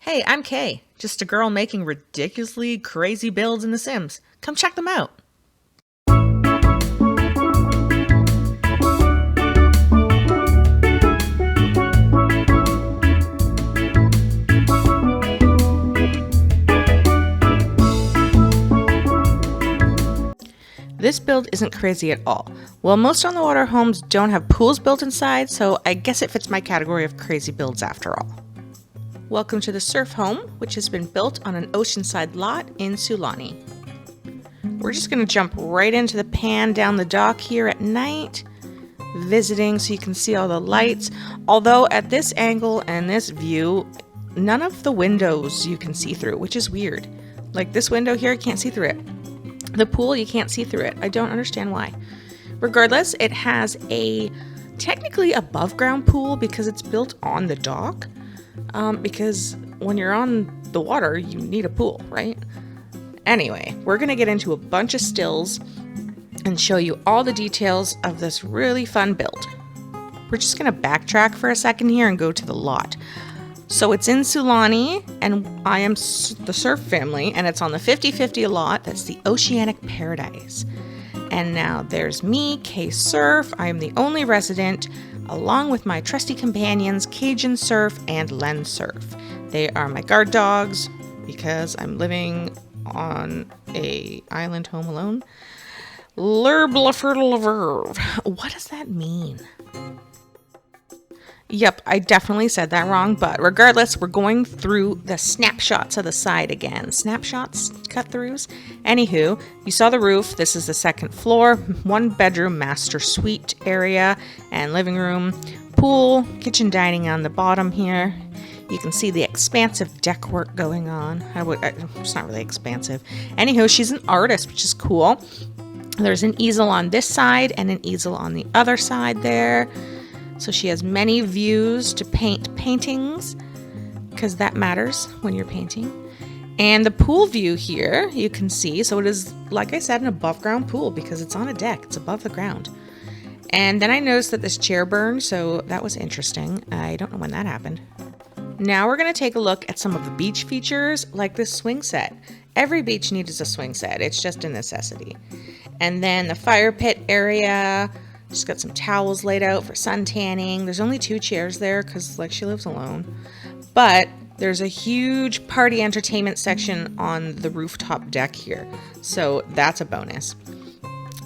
Hey, I'm Kay, just a girl making ridiculously crazy builds in The Sims. Come check them out. This build isn't crazy at all. Well, most on-the-water homes don't have pools built inside, so I guess it fits my category of crazy builds after all. Welcome to the surf home, which has been built on an oceanside lot in Sulani. We're just going to jump right into the pan down the dock here at night, visiting so you can see all the lights. Although at this angle and this view, none of the windows you can see through, which is weird. Like this window here, you can't see through it. The pool, you can't see through it. I don't understand why. Regardless, it has a technically above ground pool because it's built on the dock. Because when you're on the water, you need a pool, right? Anyway, we're going to get into a bunch of stills and show you all the details of this really fun build. We're just going to backtrack for a second here and go to the lot. So it's in Sulani, and I am the surf family, and it's on the 50-50 lot. That's the Oceanic Paradise. And now there's me, Kay Surf. I am the only resident, along with my trusty companions, Cajun Surf and Len Surf. They are my guard dogs, because I'm living on a island home alone. Verve. What does that mean? Yep, I definitely said that wrong, but regardless, we're going through the snapshots of the side again. Snapshots, cut-throughs. Anywho, you saw the roof. This is the second floor, one bedroom master suite area and living room, pool, kitchen dining on the bottom here. You can see the expansive deck work going on. It's not really expansive. Anywho, she's an artist, which is cool. There's an easel on this side and an easel on the other side there. So she has many views to paint paintings, because that matters when you're painting. And the pool view here, you can see, so it is, like I said, an above ground pool because it's on a deck. It's above the ground. And then I noticed that this chair burned, so that was interesting. I don't know when that happened. Now we're going to take a look at some of the beach features, like this swing set. Every beach needs a swing set. It's just a necessity. And then the fire pit area. She's got some towels laid out for sun tanning. There's only 2 chairs there because, like, she lives alone. But there's a huge party entertainment section on the rooftop deck here. So that's a bonus.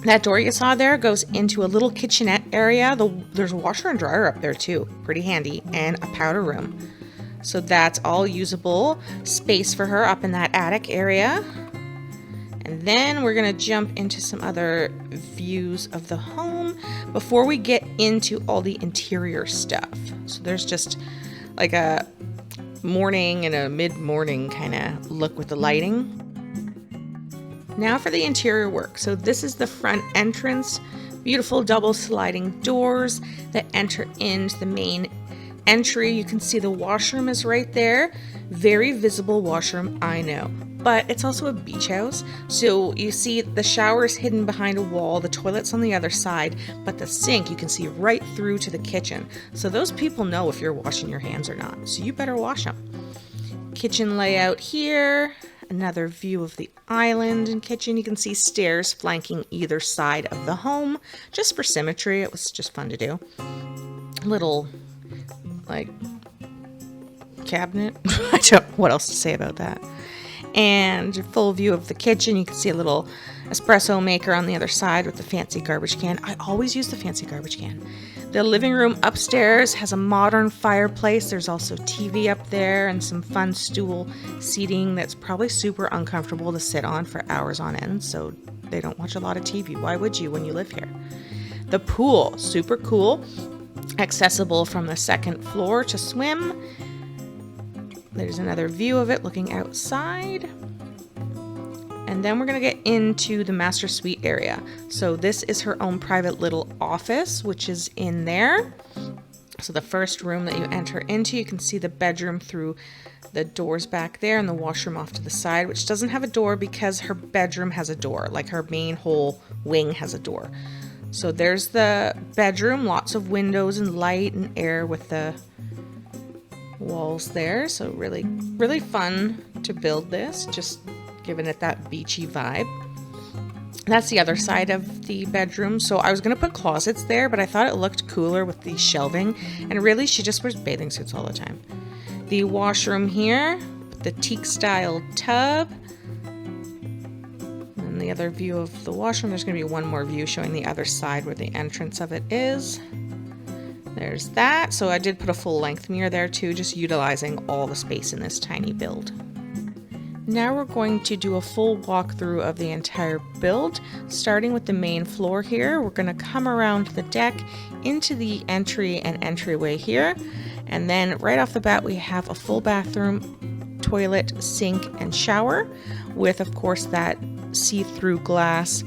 That door you saw there goes into a little kitchenette area. There's a washer and dryer up there too. Pretty handy. And a powder room. So that's all usable space for her up in that attic area. And then we're going to jump into some other views of the home before we get into all the interior stuff. So there's just like a morning and a mid-morning kind of look with the lighting. Now for the interior work. So this is the front entrance. Beautiful double sliding doors that enter into the main entry. You can see the washroom is right there. Very visible washroom, I know. But it's also a beach house, so you see the shower is hidden behind a wall, the toilet's on the other side, but the sink you can see right through to the kitchen. So those people know if you're washing your hands or not, so you better wash them. Kitchen layout here, another view of the island and kitchen. You can see stairs flanking either side of the home, just for symmetry. It was just fun to do. Little, like, cabinet. I don't know what else to say about that. And full view of the kitchen. You can see a little espresso maker on the other side with the fancy garbage can. I always use the fancy garbage can. The living room upstairs has a modern fireplace. There's also TV up there and some fun stool seating that's probably super uncomfortable to sit on for hours on end, so they don't watch a lot of TV. Why would you when you live here? The pool, super cool. Accessible from the second floor to swim. There's another view of it looking outside. And then we're going to get into the master suite area. So this is her own private little office, which is in there. So the first room that you enter into, you can see the bedroom through the doors back there and the washroom off to the side, which doesn't have a door because her bedroom has a door. Like her main whole wing has a door. So there's the bedroom, lots of windows and light and air with the walls there. So really fun to build this, just giving it that beachy vibe. That's the other side of the bedroom. So I was going to put closets there, but I thought it looked cooler with the shelving. And really, she just wears bathing suits all the time. The washroom here, the teak style tub. And the other view of the washroom, there's going to be one more view showing the other side where the entrance of it is. There's that. So I did put a full length mirror there too, just utilizing all the space in this tiny build. Now we're going to do a full walkthrough of the entire build, starting with the main floor here. We're going to come around the deck into the entry and entryway here. And then right off the bat, we have a full bathroom, toilet, sink, and shower with, of course, that see-through glass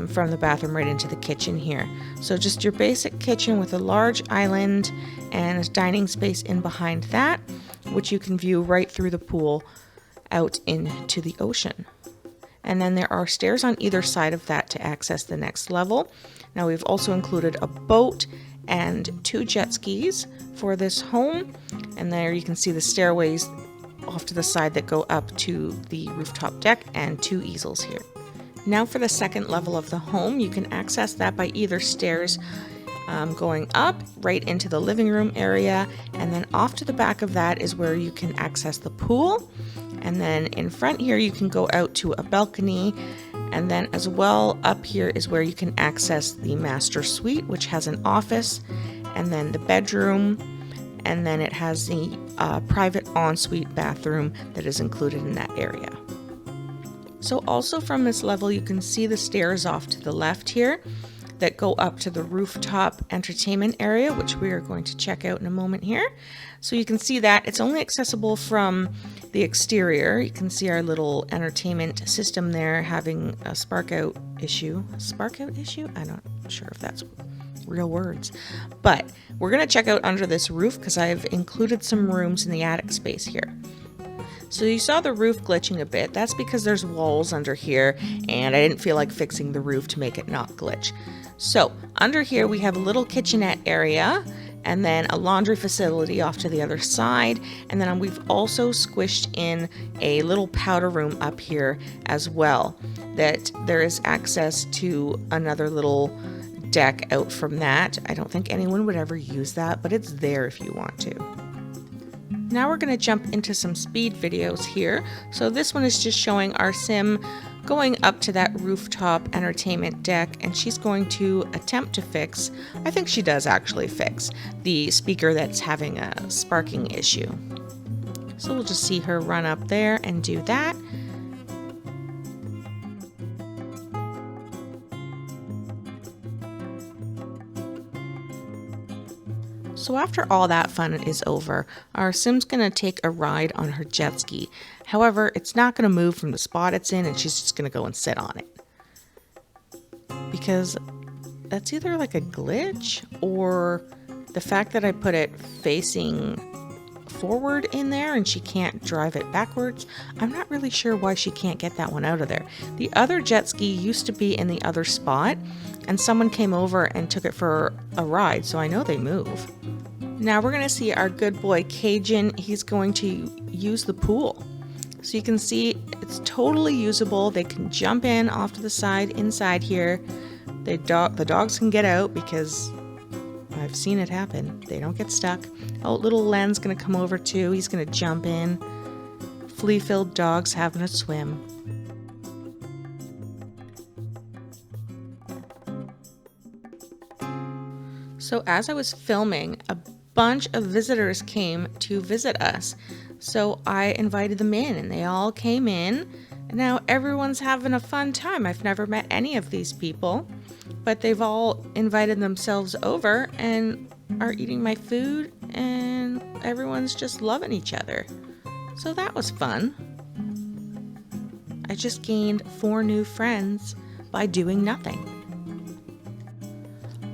from the bathroom right into the kitchen here. So just your basic kitchen with a large island and a dining space in behind that, which you can view right through the pool out into the ocean. And then there are stairs on either side of that to access the next level. Now we've also included a boat and 2 jet skis for this home. And there you can see the stairways off to the side that go up to the rooftop deck and 2 easels here. Now for the second level of the home, you can access that by either stairs going up right into the living room area, and then off to the back of that is where you can access the pool. And then in front here you can go out to a balcony, and then as well up here is where you can access the master suite, which has an office, and then the bedroom, and then it has the private ensuite bathroom that is included in that area. So also from this level you can see the stairs off to the left here that go up to the rooftop entertainment area, which we are going to check out in a moment here. So you can see that it's only accessible from the exterior. You can see our little entertainment system there having a spark out issue. Spark out issue? I'm not sure if that's real words. But we're going to check out under this roof because I've included some rooms in the attic space here. So you saw the roof glitching a bit. That's because there's walls under here and I didn't feel like fixing the roof to make it not glitch. So under here we have a little kitchenette area and then a laundry facility off to the other side. And then we've also squished in a little powder room up here as well, that there is access to another little deck out from that. I don't think anyone would ever use that, but it's there if you want to. Now we're going to jump into some speed videos here. So this one is just showing our sim going up to that rooftop entertainment deck, and she's going to attempt to fix, I think she does actually fix, the speaker that's having a sparking issue. So we'll just see her run up there and do that. So after all that fun is over, our sim's going to take a ride on her jet ski. However, it's not going to move from the spot it's in, and she's just going to go and sit on it. Because that's either like a glitch or the fact that I put it facing forward in there and she can't drive it backwards. I'm not really sure why she can't get that one out of there. The other jet ski used to be in the other spot, and someone came over and took it for a ride, so I know they move. Now we're going to see our good boy Cajun. He's going to use the pool. So you can see it's totally usable. They can jump in off to the side inside here. The dogs can get out because I've seen it happen. They don't get stuck. Oh, little Len's going to come over too. He's going to jump in. Flea-filled dogs having a swim. So as I was filming, a bunch of visitors came to visit us. So I invited them in and they all came in. And now everyone's having a fun time. I've never met any of these people, but they've all invited themselves over and are eating my food, and everyone's just loving each other. So that was fun. I just gained 4 new friends by doing nothing.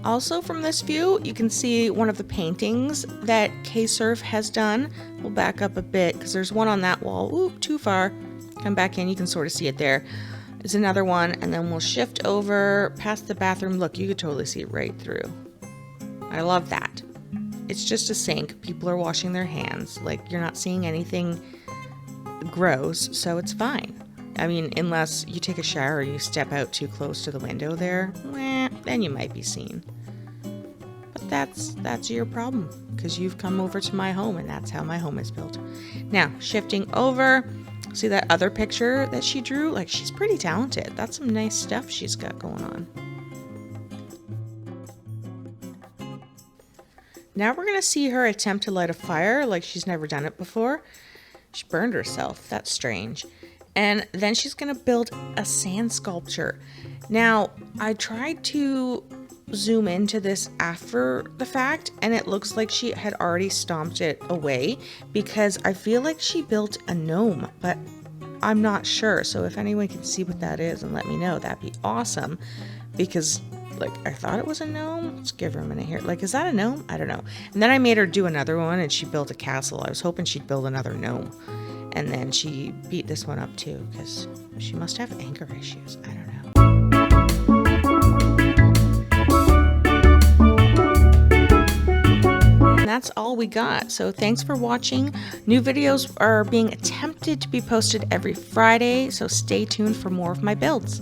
Also from this view, you can see one of the paintings that K-Surf has done. We'll back up a bit because there's one on that wall. Ooh, too far. Come back in, you can sort of see it there. There's another one, and then we'll shift over past the bathroom. Look, you could totally see it right through. I love that. it's just a sink. People are washing their hands. Like, you're not seeing anything gross, so it's fine. I mean, unless you take a shower and you step out too close to the window there, then you might be seen. But that's your problem, because you've come over to my home, and that's how my home is built. Now, shifting over, see that other picture that she drew? Like, she's pretty talented. That's some nice stuff she's got going on. Now we're going to see her attempt to light a fire like she's never done it before. She burned herself. That's strange. And then she's going to build a sand sculpture. Now, I tried to zoom into this after the fact, and it looks like she had already stomped it away, because I feel like she built a gnome, but I'm not sure. So if anyone can see what that is and let me know, that'd be awesome, because like, I thought it was a gnome. Let's give her a minute here. Like, is that a gnome? I don't know. And then I made her do another one, and she built a castle. I was hoping she'd build another gnome. And then she beat this one up too, because she must have anger issues. I don't know. And that's all we got. So thanks for watching. New videos are being attempted to be posted every Friday, so stay tuned for more of my builds.